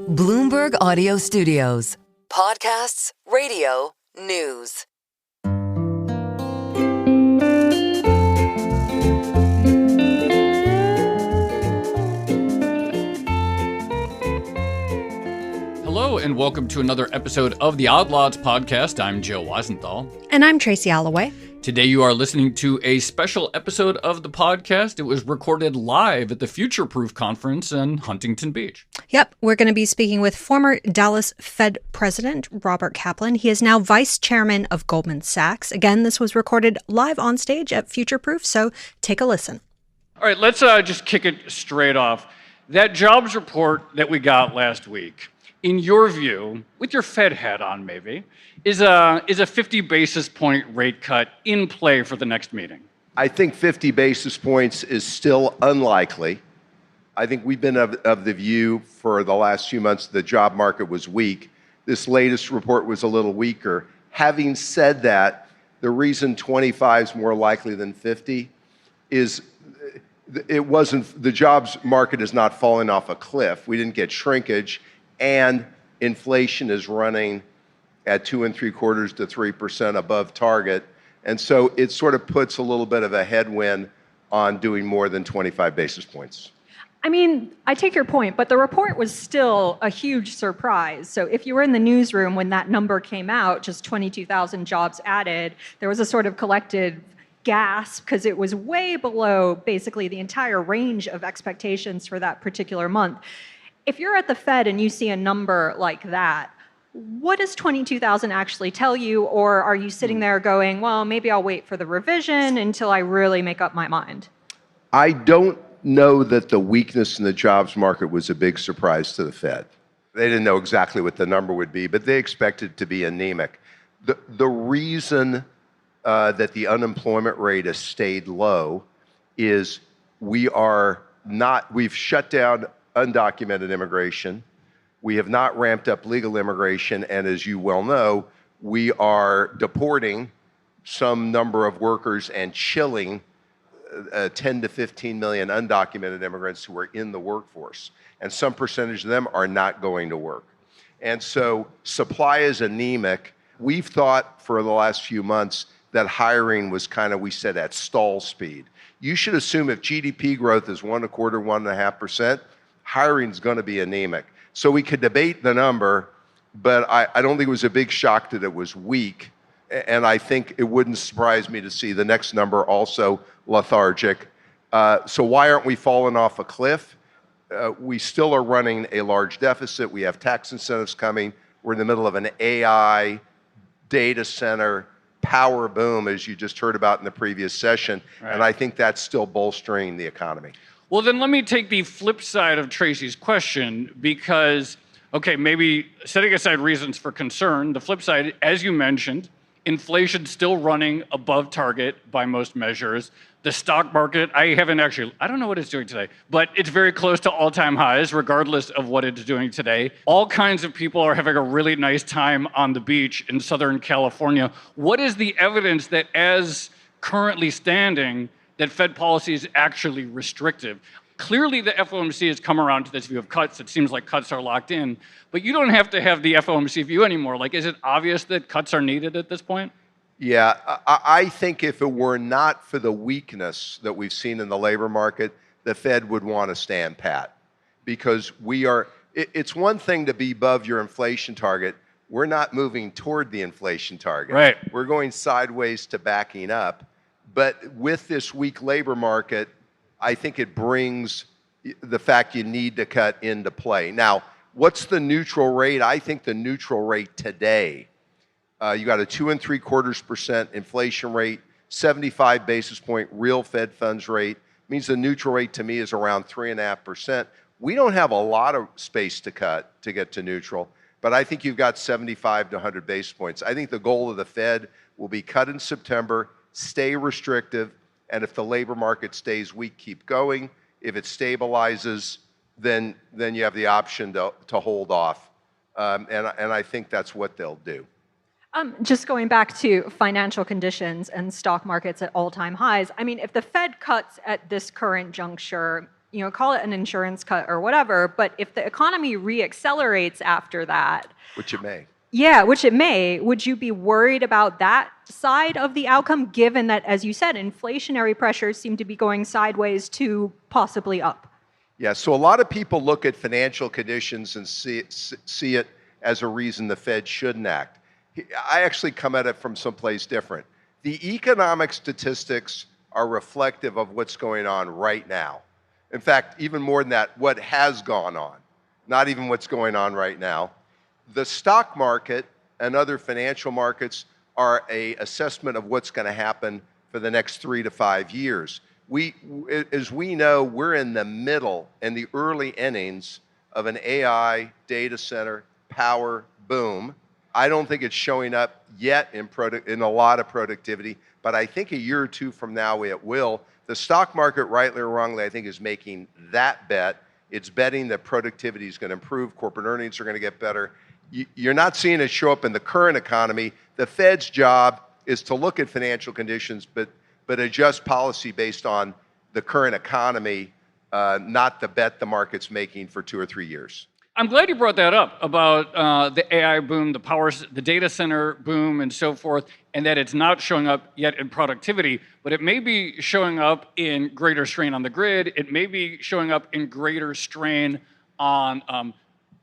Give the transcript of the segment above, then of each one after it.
Bloomberg Audio Studios. Podcasts, radio, news. Hello and welcome to another episode of the Odd Lots podcast. I'm Joe Weisenthal. And I'm Tracy Alloway. Today you are listening to a special episode of the podcast. It was recorded live at the Future Proof Conference in Huntington Beach. Yep, we're going to be speaking with former Dallas Fed President Robert Kaplan. He is now Vice Chairman of Goldman Sachs. Again, this was recorded live on stage at Future Proof, so take a listen. All right, let's just kick it straight off. That jobs report that we got last week, in your view, with your Fed hat on maybe, is a 50 basis point rate cut in play for the next meeting? I think 50 basis points is still unlikely. I think we've been of the view for the last few months the job market was weak. This latest report was a little weaker. Having said that, the reason 25 is more likely than 50 is the jobs market is not falling off a cliff. We didn't get shrinkage, and inflation is running at 2.75% to 3% above target. And so it sort of puts a little bit of a headwind on doing more than 25 basis points. I mean, I take your point, but the report was still a huge surprise. So if you were in the newsroom when that number came out, just 22,000 jobs added, there was a sort of collective gasp because it was way below basically the entire range of expectations for that particular month. If you're at the Fed and you see a number like that, what does 22,000 actually tell you? Or are you sitting there going, well, maybe I'll wait for the revision until I really make up my mind? I don't know that the weakness in the jobs market was a big surprise to the Fed. They didn't know exactly what the number would be, but they expected it to be anemic. The reason that the unemployment rate has stayed low is we've shut down undocumented immigration. We have not ramped up legal immigration, and as you well know, we are deporting some number of workers and chilling 10 to 15 million undocumented immigrants who are in the workforce. And some percentage of them are not going to work. And so supply is anemic. We've thought for the last few months that hiring was we said at stall speed. You should assume if GDP growth is 1.25%, 1.5%, hiring is going to be anemic. So we could debate the number, but I don't think it was a big shock that it was weak. And I think it wouldn't surprise me to see the next number also lethargic. So why aren't we falling off a cliff? We still are running a large deficit. We have tax incentives coming. We're in the middle of an AI data center power boom, as you just heard about in the previous session. Right. And I think that's still bolstering the economy. Well, then let me take the flip side of Tracy's question because, okay, maybe setting aside reasons for concern, the flip side, as you mentioned, inflation's still running above target by most measures. The stock market, I don't know what it's doing today, but it's very close to all-time highs, regardless of what it's doing today. All kinds of people are having a really nice time on the beach in Southern California. What is the evidence that as currently standing, that Fed policy is actually restrictive? Clearly, the FOMC has come around to this view of cuts. It seems like cuts are locked in, but you don't have to have the FOMC view anymore. Is it obvious that cuts are needed at this point? Yeah, I think if it were not for the weakness that we've seen in the labor market, the Fed would want to stand pat. Because it's one thing to be above your inflation target. We're not moving toward the inflation target. Right. We're going sideways to backing up. But with this weak labor market, I think it brings the fact you need to cut into play. Now, what's the neutral rate? I think the neutral rate today, you got a 2.75% inflation rate, 75 basis point real Fed funds rate, means the neutral rate to me is around 3.5%. We don't have a lot of space to cut to get to neutral, but I think you've got 75 to 100 basis points. I think the goal of the Fed will be cut in September, stay restrictive, and if the labor market stays weak, keep going. If it stabilizes, then you have the option to hold off. And I think that's what they'll do. Just going back to financial conditions and stock markets at all-time highs, I mean, if the Fed cuts at this current juncture, call it an insurance cut or whatever, but if the economy reaccelerates after that, which it may. Yeah, which it may. Would you be worried about that side of the outcome, given that, as you said, inflationary pressures seem to be going sideways to possibly up? Yeah, so a lot of people look at financial conditions and see it as a reason the Fed shouldn't act. I actually come at it from someplace different. The economic statistics are reflective of what's going on right now. In fact, even more than that, what has gone on, not even what's going on right now. The stock market and other financial markets are an assessment of what's going to happen for the next 3 to 5 years. As we know, we're in the early innings of an AI data center power boom. I don't think it's showing up yet in a lot of productivity, but I think a year or two from now it will. The stock market, rightly or wrongly, I think is making that bet. It's betting that productivity is going to improve, corporate earnings are going to get better. You're not seeing it show up in the current economy. The Fed's job is to look at financial conditions, but adjust policy based on the current economy, not the bet the market's making for 2 or 3 years. I'm glad you brought that up about the AI boom, the data center boom, and so forth, and that it's not showing up yet in productivity, but it may be showing up in greater strain on the grid. It may be showing up in greater strain on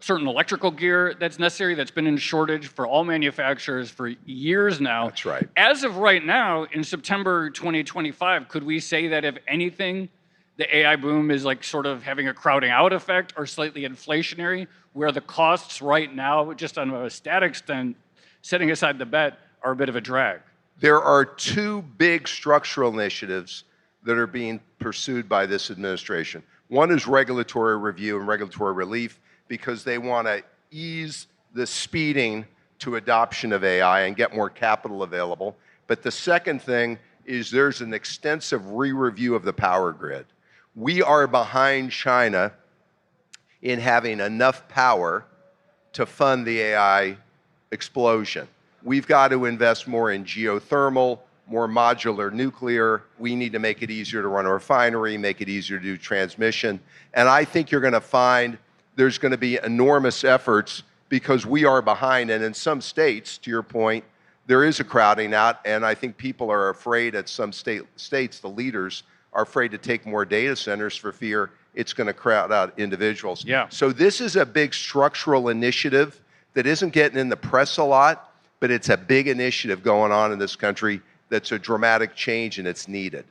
certain electrical gear that's necessary, that's been in shortage for all manufacturers for years now. That's right. As of right now, in September 2025, could we say that if anything, the AI boom is like sort of having a crowding out effect or slightly inflationary, where the costs right now, just on a static extent, setting aside the bet, are a bit of a drag? There are 2 big structural initiatives that are being pursued by this administration. One is regulatory review and regulatory relief, because they want to ease the speeding to adoption of AI and get more capital available. But the second thing is there's an extensive re-review of the power grid. We are behind China in having enough power to fund the AI explosion. We've got to invest more in geothermal, more modular nuclear. We need to make it easier to run a refinery, make it easier to do transmission. And I think you're going to find there's going to be enormous efforts because we are behind. And in some states, to your point, there is a crowding out. And I think people are afraid at some states, the leaders are afraid to take more data centers for fear it's going to crowd out individuals. Yeah. So this is a big structural initiative that isn't getting in the press a lot, but it's a big initiative going on in this country that's a dramatic change and it's needed.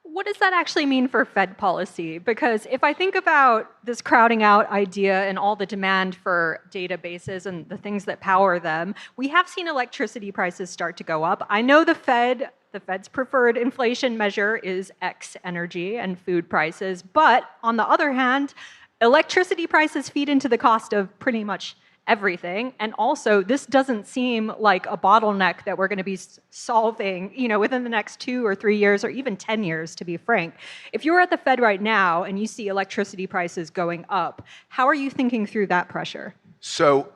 What does that actually mean for Fed policy? Because if I think about this crowding out idea and all the demand for databases and the things that power them, we have seen electricity prices start to go up. I know the Fed's preferred inflation measure is X energy and food prices, but on the other hand, electricity prices feed into the cost of pretty much everything. And also, this doesn't seem like a bottleneck that we're going to be solving, within the next 2 or 3 years, or even 10 years, to be frank. If you're at the Fed right now and you see electricity prices going up, how are you thinking through that pressure? So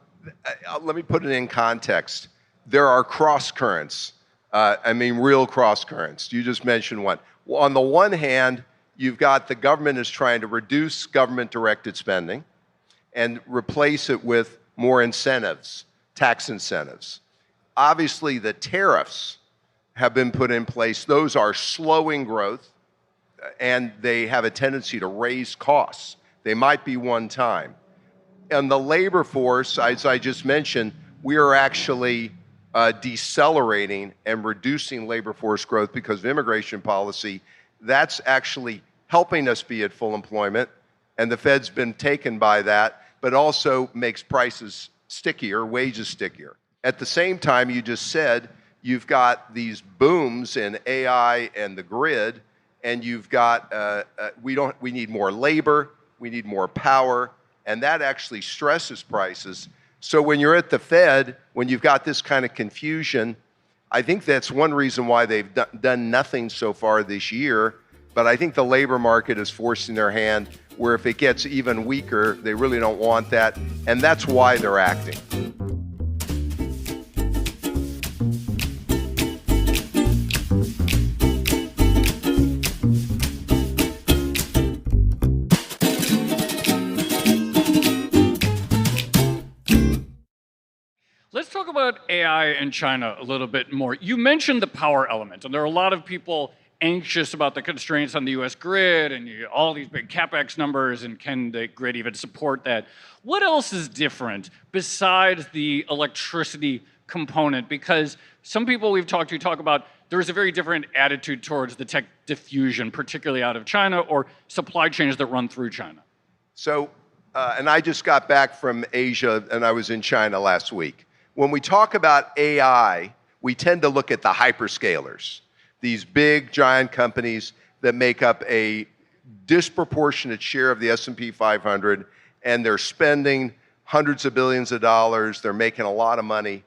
let me put it in context. There are cross currents. Real cross currents. You just mentioned one. Well, on the one hand, you've got the government is trying to reduce government-directed spending and replace it with more incentives, tax incentives. Obviously, the tariffs have been put in place. Those are slowing growth, and they have a tendency to raise costs. They might be one time. And the labor force, as I just mentioned, we are actually decelerating and reducing labor force growth because of immigration policy. That's actually helping us be at full employment, and the Fed's been taken by that, but also makes prices stickier, wages stickier. At the same time, you just said, you've got these booms in AI and the grid, and you've got, we need more labor, we need more power, and that actually stresses prices. So when you're at the Fed, when you've got this kind of confusion, I think that's one reason why they've done nothing so far this year. But I think the labor market is forcing their hand, where if it gets even weaker, they really don't want that. And that's why they're acting. about AI in China a little bit more. You mentioned the power element, and there are a lot of people anxious about the constraints on the US grid and all these big CapEx numbers, and can the grid even support that? What else is different besides the electricity component? Because some people we've talked to talk about there's a very different attitude towards the tech diffusion, particularly out of China, or supply chains that run through China. So, and I just got back from Asia, and I was in China last week. When we talk about AI, we tend to look at the hyperscalers, these big, giant companies that make up a disproportionate share of the S&P 500, and they're spending hundreds of billions of dollars. They're making a lot of money.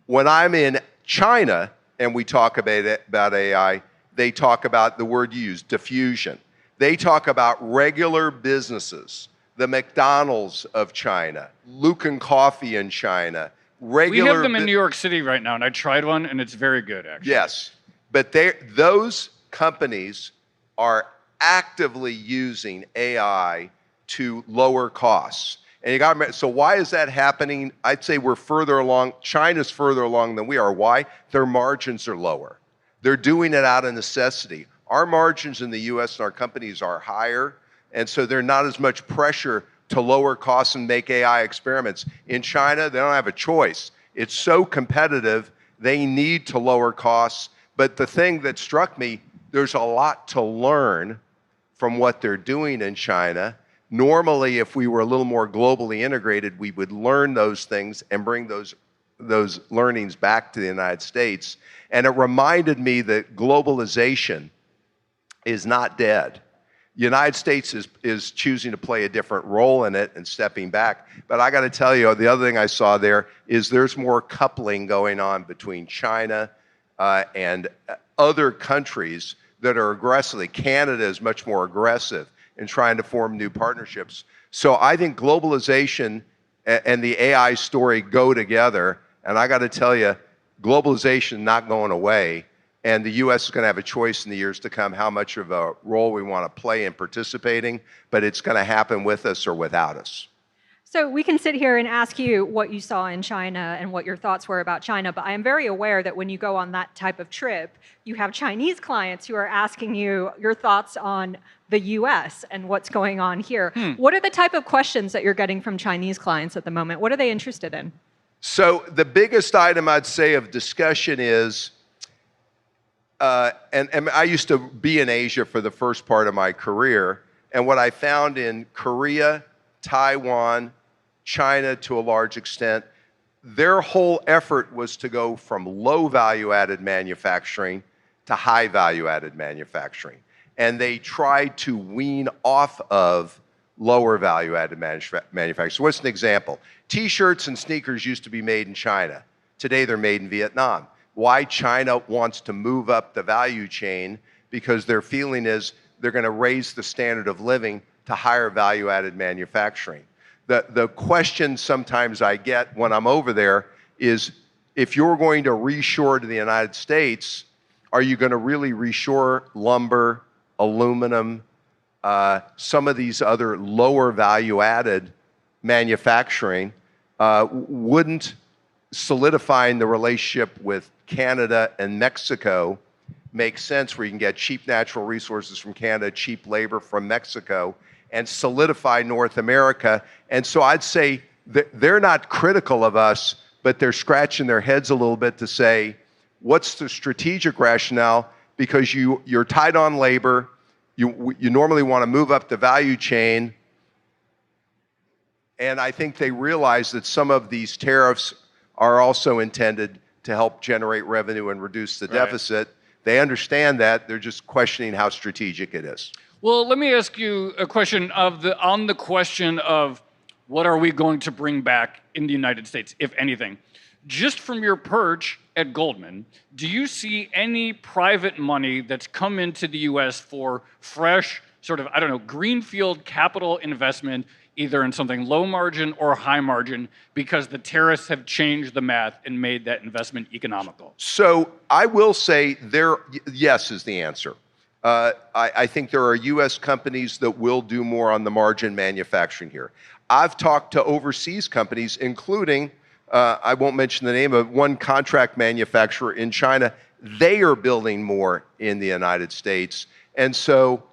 When I'm in China and we talk about AI, they talk about the word you use, diffusion. They talk about regular businesses, the McDonald's of China, Luckin Coffee in China. We have them in New York City right now, and I tried one, and it's very good, actually. Yes, but those companies are actively using AI to lower costs. And you got to remember, so why is that happening? I'd say we're further along. China's further along than we are. Why? Their margins are lower. They're doing it out of necessity. Our margins in the US and our companies are higher, and so there's not as much pressure to lower costs and make AI experiments. In China, they don't have a choice. It's so competitive, they need to lower costs. But the thing that struck me, there's a lot to learn from what they're doing in China. Normally, if we were a little more globally integrated, we would learn those things and bring those learnings back to the United States. And it reminded me that globalization is not dead. The United States is choosing to play a different role in it and stepping back. But I got to tell you, the other thing I saw there is there's more coupling going on between China and other countries that are aggressively. Canada is much more aggressive in trying to form new partnerships. So I think globalization and the AI story go together. And I got to tell you, globalization not going away. And the U.S. is going to have a choice in the years to come how much of a role we want to play in participating, but it's going to happen with us or without us. So we can sit here and ask you what you saw in China and what your thoughts were about China, but I am very aware that when you go on that type of trip, you have Chinese clients who are asking you your thoughts on the U.S. and what's going on here. What are the type of questions that you're getting from Chinese clients at the moment? What are they interested in? So the biggest item I'd say of discussion is, and I used to be in Asia for the first part of my career, and what I found in Korea, Taiwan, China to a large extent, their whole effort was to go from low value-added manufacturing to high value-added manufacturing. And they tried to wean off of lower value-added manufacturing. So what's an example? T-shirts and sneakers used to be made in China. Today they're made in Vietnam. Why China wants to move up the value chain? Because their feeling is they're going to raise the standard of living to higher value-added manufacturing. The question sometimes I get when I'm over there is, if you're going to reshore to the United States, are you going to really reshore lumber, aluminum, some of these other lower value-added manufacturing? Wouldn't solidifying the relationship with Canada and Mexico make sense, where you can get cheap natural resources from Canada, cheap labor from Mexico, and solidify North America? And so I'd say that they're not critical of us, but they're scratching their heads a little bit to say, what's the strategic rationale? Because you're tight on labor, you normally want to move up the value chain, and I think they realize that some of these tariffs are also intended to help generate revenue and reduce the deficit. They understand that. They're just questioning how strategic it is. Well, let me ask you a question on the question of what are we going to bring back in the United States, if anything. Just from your perch at Goldman, do you see any private money that's come into the U.S. for fresh, sort of, greenfield capital investment, either in something low margin or high margin, because the tariffs have changed the math and made that investment economical? So I will say yes is the answer. I think there are U.S. companies that will do more on the margin manufacturing here. I've talked to overseas companies, including I won't mention the name of one contract manufacturer in China. They are building more in the United States. And so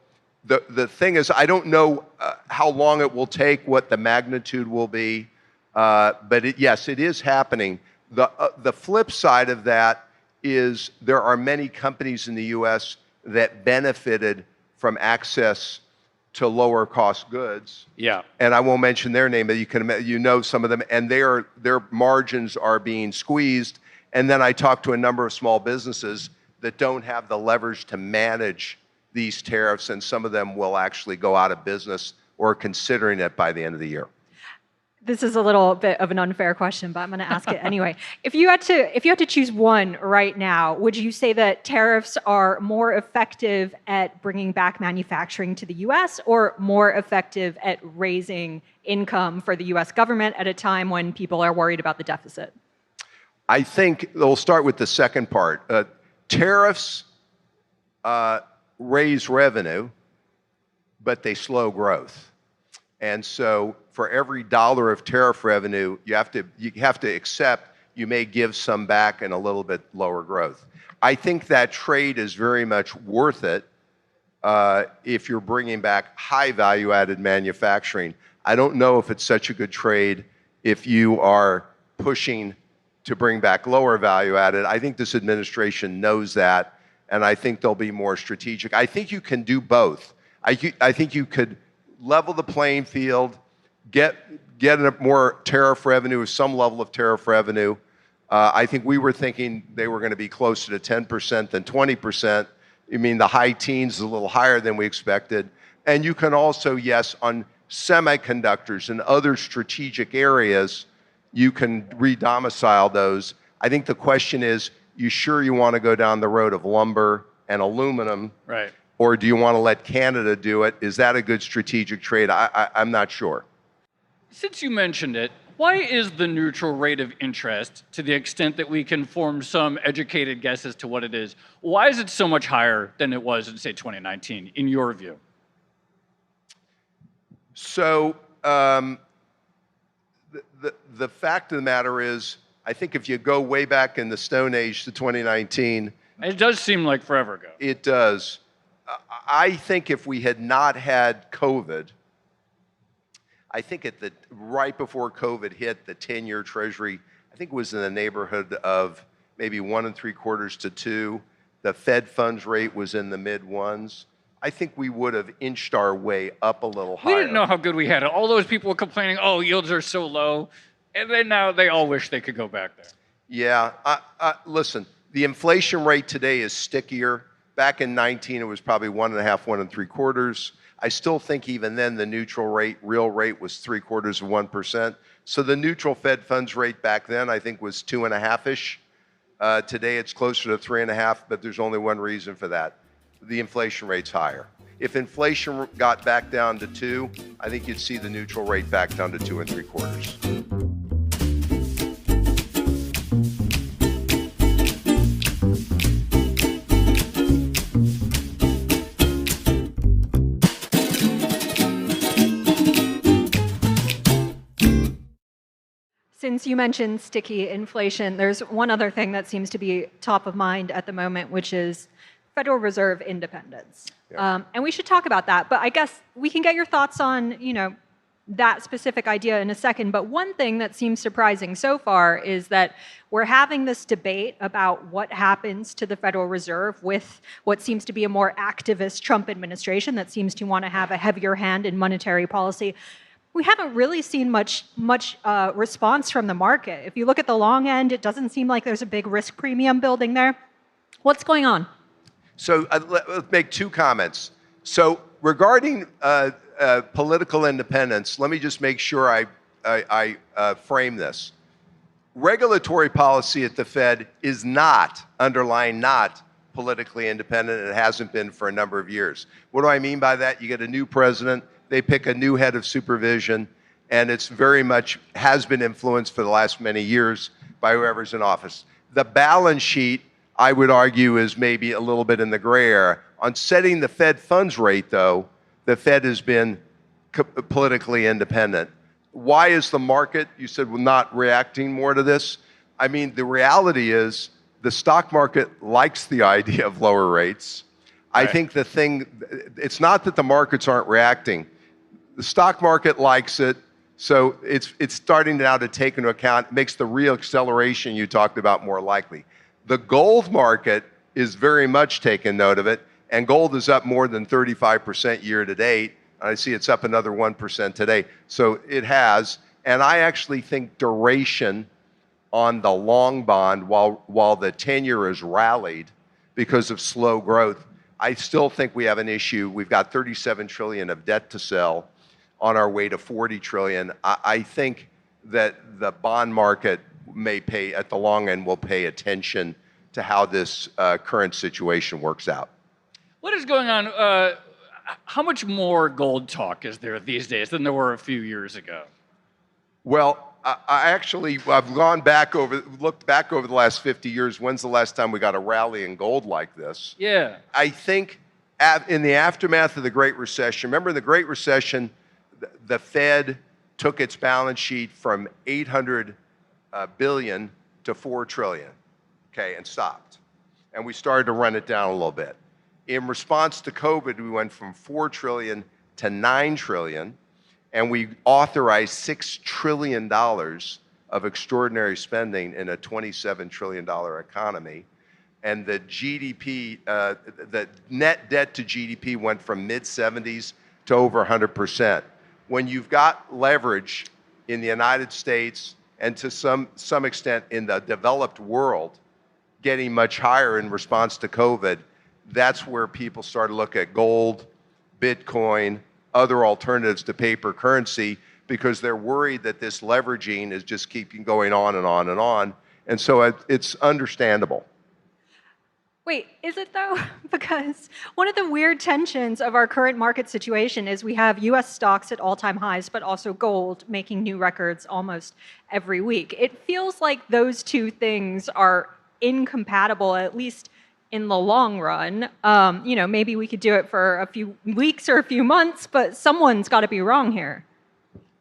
the thing is, I don't know how long it will take, what the magnitude will be, but yes, it is happening. The flip side of that is there are many companies in the U.S. that benefited from access to lower cost goods. Yeah. And I won't mention their name, but you know some of them, and their margins are being squeezed. And then I talked to a number of small businesses that don't have the leverage to manage these tariffs, and some of them will actually go out of business or considering it by the end of the year. This is a little bit of an unfair question, but I'm going to ask it anyway. If you had to choose one right now, would you say that tariffs are more effective at bringing back manufacturing to the U.S. or more effective at raising income for the U.S. government at a time when people are worried about the deficit? I think we'll start with the second part. Tariffs raise revenue, but they slow growth. And so for every dollar of tariff revenue, you have to accept you may give some back and a little bit lower growth. I think that trade is very much worth it if you're bringing back high value-added manufacturing. I don't know if it's such a good trade if you are pushing to bring back lower value-added. I think this administration knows that, and I think they'll be more strategic. I think you can do both. I think you could level the playing field, get more tariff revenue, some level of tariff revenue. I think we were thinking they were going to be closer to 10% than 20%. I mean, the high teens is a little higher than we expected. And you can also, yes, on semiconductors and other strategic areas, you can re-domicile those. I think the question is, you sure you want to go down the road of lumber and aluminum? Right. Or do you want to let Canada do it? Is that a good strategic trade? I'm not sure. Since you mentioned it, why is the neutral rate of interest, to the extent that we can form some educated guess as to what it is, why is it so much higher than it was in, say, 2019, in your view? So the fact of the matter is, I think if you go way back in the Stone Age to 2019... It does seem like forever ago. It does. I think if we had not had COVID, I think right before COVID hit, the 10-year Treasury, I think it was in the neighborhood of maybe 1 3/4 to 2. The Fed funds rate was in the mid ones. I think we would have inched our way up a little higher. We didn't know how good we had it. All those people were complaining, oh, yields are so low. And then now they all wish they could go back there. Yeah. Listen, the inflation rate today is stickier. Back in 19, it was probably 1.5, 1 3/4. I still think even then the neutral rate, real rate, was 0.75%. So the neutral Fed funds rate back then, I think, was 2.5-ish. Today it's closer to 3.5, but there's only one reason for that. The inflation rate's higher. If inflation got back down to 2, I think you'd see the neutral rate back down to 2 3/4. Since you mentioned sticky inflation, there's one other thing that seems to be top of mind at the moment, which is Federal Reserve independence. Yeah. And we should talk about that. But I guess we can get your thoughts on, that specific idea in a second. But one thing that seems surprising so far is that we're having this debate about what happens to the Federal Reserve with what seems to be a more activist Trump administration that seems to want to have a heavier hand in monetary policy. We haven't really seen much response from the market. If you look at the long end, it doesn't seem like there's a big risk premium building there. What's going on? So let's make two comments. So regarding political independence, let me just make sure I frame this. Regulatory policy at the Fed is not, underlying not, politically independent, and it hasn't been for a number of years. What do I mean by that? You get a new president, they pick a new head of supervision, and it's very much has been influenced for the last many years by whoever's in office. The balance sheet, I would argue, is maybe a little bit in the gray area. On setting the Fed funds rate, though, the Fed has been politically independent. why is the market, you said, not reacting more to this? I mean, the reality is the stock market likes the idea of lower rates. Right. I think it's not that the markets aren't reacting. The stock market likes it, so it's starting now to take into account, makes the real acceleration you talked about more likely. The gold market is very much taking note of it, and gold is up more than 35% year to date. I see it's up another 1% today. So it has, and I actually think duration on the long bond, while the 10-year has rallied because of slow growth, I still think we have an issue. We've got 37 trillion of debt to sell on our way to 40 trillion. I think that the bond market may pay, at the long end, will pay attention to how this current situation works out. What is going on? How much more gold talk is there these days than there were a few years ago? Well, I've looked back over the last 50 years. When's the last time we got a rally in gold like this? Yeah. I think in the aftermath of the Great Recession, remember in the Great Recession, the Fed took its balance sheet from 800 billion to 4 trillion, okay, and stopped. And we started to run it down a little bit. In response to COVID, we went from 4 trillion to 9 trillion, and we authorized $6 trillion of extraordinary spending in a $27 trillion economy. And the GDP, the net debt to GDP went from mid-70s to over 100%. When you've got leverage in the United States and to some extent in the developed world getting much higher in response to COVID, that's where people start to look at gold, Bitcoin, other alternatives to paper currency, because they're worried that this leveraging is just keeping going on and on and on. And so it's understandable. Wait, is it though? Because one of the weird tensions of our current market situation is we have US stocks at all-time highs, but also gold making new records almost every week. It feels like those two things are incompatible, at least in the long run. Maybe we could do it for a few weeks or a few months, but someone's got to be wrong here.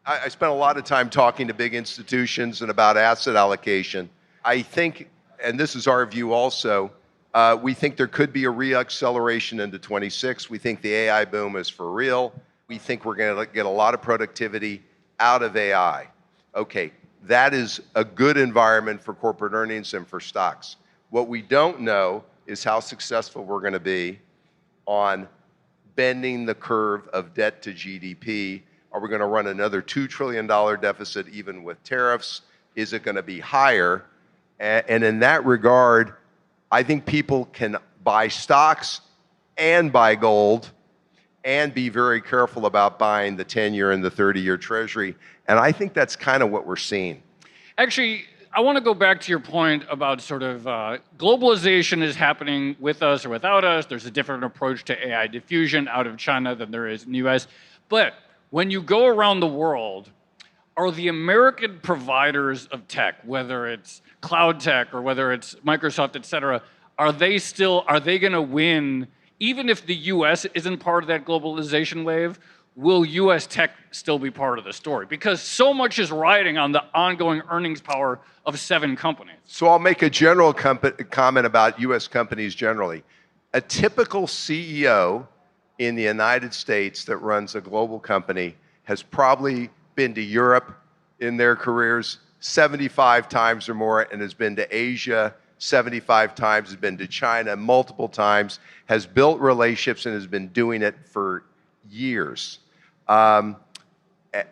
I spent a lot of time talking to big institutions and about asset allocation. I think, and this is our view also, we think there could be a re-acceleration into 26. We think the AI boom is for real. We think we're going to get a lot of productivity out of AI. Okay, that is a good environment for corporate earnings and for stocks. What we don't know is how successful we're going to be on bending the curve of debt to GDP. Are we going to run another $2 trillion deficit even with tariffs? Is it going to be higher? And in that regard, I think people can buy stocks and buy gold and be very careful about buying the 10-year and the 30-year Treasury. And I think that's kind of what we're seeing. Actually, I want to go back to your point about sort of globalization is happening with us or without us. There's a different approach to AI diffusion out of China than there is in the US. But when you go around the world, are the American providers of tech, whether it's cloud tech or whether it's Microsoft, et cetera, are they going to win, even if the US isn't part of that globalization wave? Will US tech still be part of the story? Because so much is riding on the ongoing earnings power of 7 companies. So I'll make a general comment about US companies generally. A typical CEO in the United States that runs a global company has probably been to Europe in their careers 75 times or more, and has been to Asia 75 times, has been to China multiple times, has built relationships and has been doing it for years. And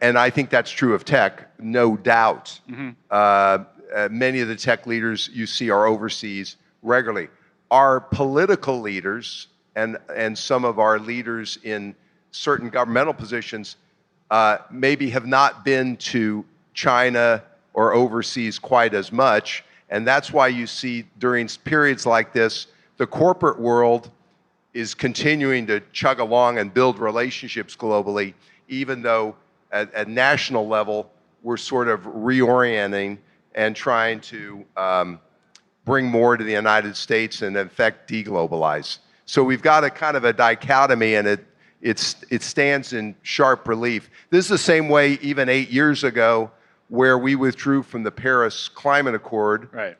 I think that's true of tech, no doubt. Mm-hmm. Many of the tech leaders you see are overseas regularly. Our political leaders and some of our leaders in certain governmental positions maybe have not been to China or overseas quite as much. And that's why you see during periods like this, the corporate world is continuing to chug along and build relationships globally, even though at national level, we're sort of reorienting and trying to bring more to the United States and in effect deglobalize. So we've got a kind of a dichotomy, and it stands in sharp relief. This is the same way even 8 years ago where we withdrew from the Paris Climate Accord. Right.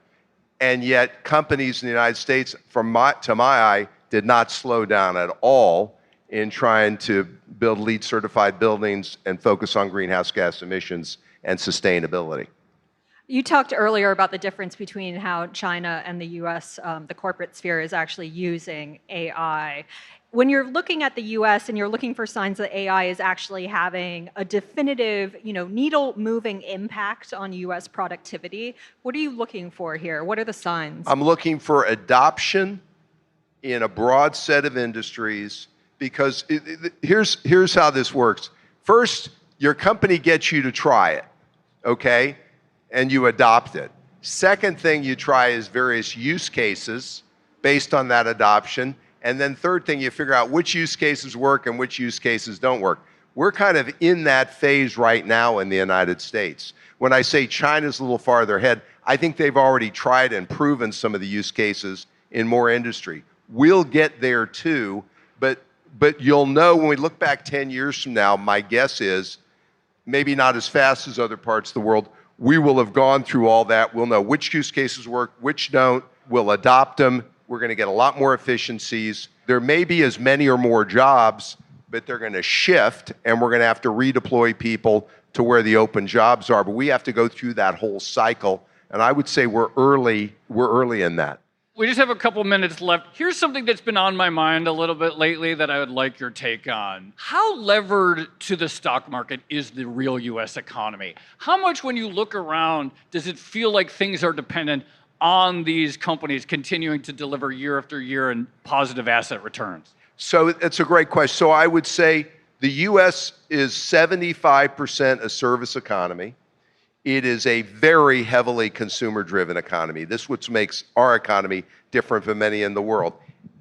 And yet companies in the United States, to my eye, did not slow down at all in trying to build LEED certified buildings and focus on greenhouse gas emissions and sustainability. You talked earlier about the difference between how China and the US, the corporate sphere, is actually using AI. When you're looking at the US and you're looking for signs that AI is actually having a definitive, needle-moving impact on US productivity, what are you looking for here? What are the signs? I'm looking for adoption in a broad set of industries because here's how this works. First, your company gets you to try it, okay? And you adopt it. Second thing you try is various use cases based on that adoption. And then third thing, you figure out which use cases work and which use cases don't work. We're kind of in that phase right now in the United States. When I say China's a little farther ahead, I think they've already tried and proven some of the use cases in more industry. We'll get there too, but you'll know when we look back 10 years from now, my guess is, maybe not as fast as other parts of the world, we will have gone through all that. We'll know which use cases work, which don't. We'll adopt them. We're going to get a lot more efficiencies. There may be as many or more jobs, but they're going to shift, and we're going to have to redeploy people to where the open jobs are. But we have to go through that whole cycle, and I would say we're early in that. We just have a couple minutes left. Here's something that's been on my mind a little bit lately that I would like your take on. How levered to the stock market is the real US economy? How much, when you look around, does it feel like things are dependent on these companies continuing to deliver year after year and positive asset returns? So it's a great question. So I would say the US is 75% a service economy. It is a very heavily consumer-driven economy. This is what makes our economy different from many in the world.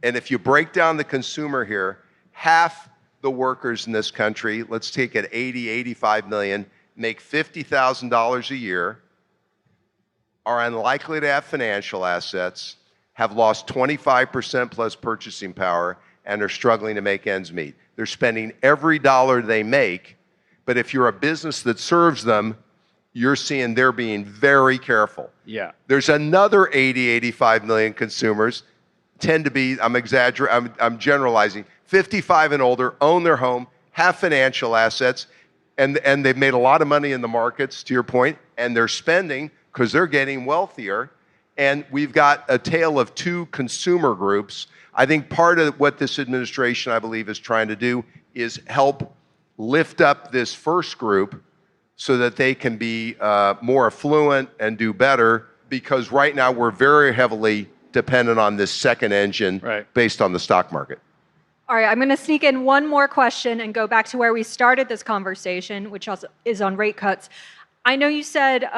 And if you break down the consumer here, half the workers in this country, let's take it 80, 85 million, make $50,000 a year, are unlikely to have financial assets, have lost 25% plus purchasing power, and are struggling to make ends meet. They're spending every dollar they make, but if you're a business that serves them, you're seeing they're being very careful. Yeah. There's another 80, 85 million consumers, tend to be, I'm generalizing, 55 and older, own their home, have financial assets, and they've made a lot of money in the markets, to your point, and they're spending because they're getting wealthier. And we've got a tale of two consumer groups. I think part of what this administration, I believe, is trying to do is help lift up this first group so that they can be more affluent and do better, because right now we're very heavily dependent on this second engine based on the stock market. All right, I'm going to sneak in one more question and go back to where we started this conversation, which also is on rate cuts. I know you said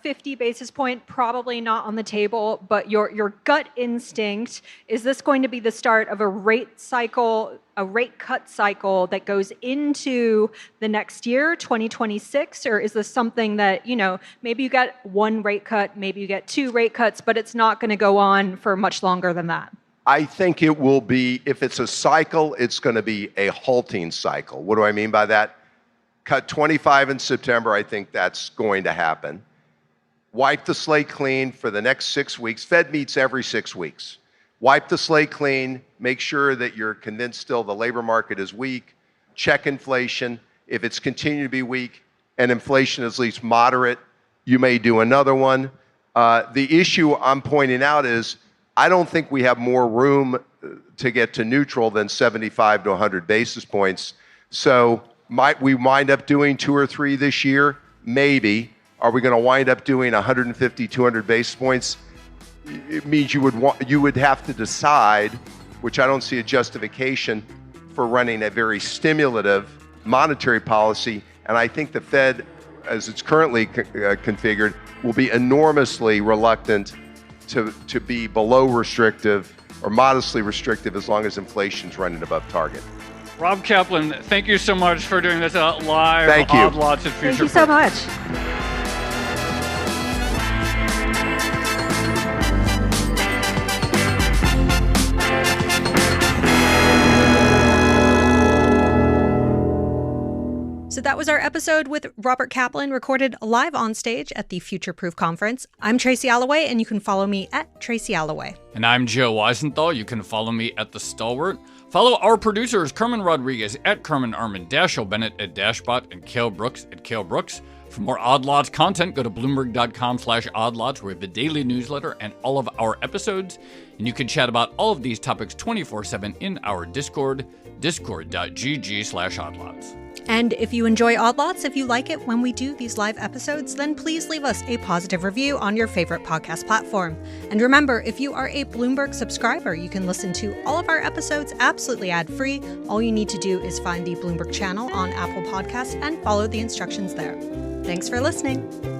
50 basis point, probably not on the table, but your gut instinct, is this going to be the start of a rate cut cycle that goes into the next year, 2026? Or is this something that, maybe you get one rate cut, maybe you get two rate cuts, but it's not going to go on for much longer than that? I think it will be, if it's a cycle, it's going to be a halting cycle. What do I mean by that? Cut 25 in September, I think that's going to happen. Wipe the slate clean for the next 6 weeks. Fed meets every 6 weeks. Wipe the slate clean, make sure that you're convinced still the labor market is weak, check inflation. If it's continuing to be weak and inflation is at least moderate, you may do another one. The issue I'm pointing out is I don't think we have more room to get to neutral than 75 to 100 basis points. So might we wind up doing 2 or 3 this year? Maybe. Are we going to wind up doing 150, 200 basis points? It means you would have to decide, which I don't see a justification for running a very stimulative monetary policy. And I think the Fed, as it's currently configured, will be enormously reluctant to be below restrictive or modestly restrictive as long as inflation's running above target. Rob Kaplan, thank you so much for doing this live. Thank you. Odd Lots of Future. Thank you so much. So that was our episode with Robert Kaplan, recorded live on stage at the Future Proof Conference. I'm Tracy Alloway, and you can follow me at Tracy Alloway. And I'm Joe Weisenthal. You can follow me at The Stalwart. Follow our producers, Carmen Rodriguez at Carmen Armin, Dashiell Bennett at Dashbot, and Cale Brooks at Cale Brooks. For more Odd Lots content, go to Bloomberg.com/oddlots. We have the daily newsletter and all of our episodes. And you can chat about all of these topics 24/7 in our Discord, discord.gg/oddlots. And if you enjoy Odd Lots, if you like it when we do these live episodes, then please leave us a positive review on your favorite podcast platform. And remember, if you are a Bloomberg subscriber, you can listen to all of our episodes absolutely ad-free. All you need to do is find the Bloomberg channel on Apple Podcasts and follow the instructions there. Thanks for listening.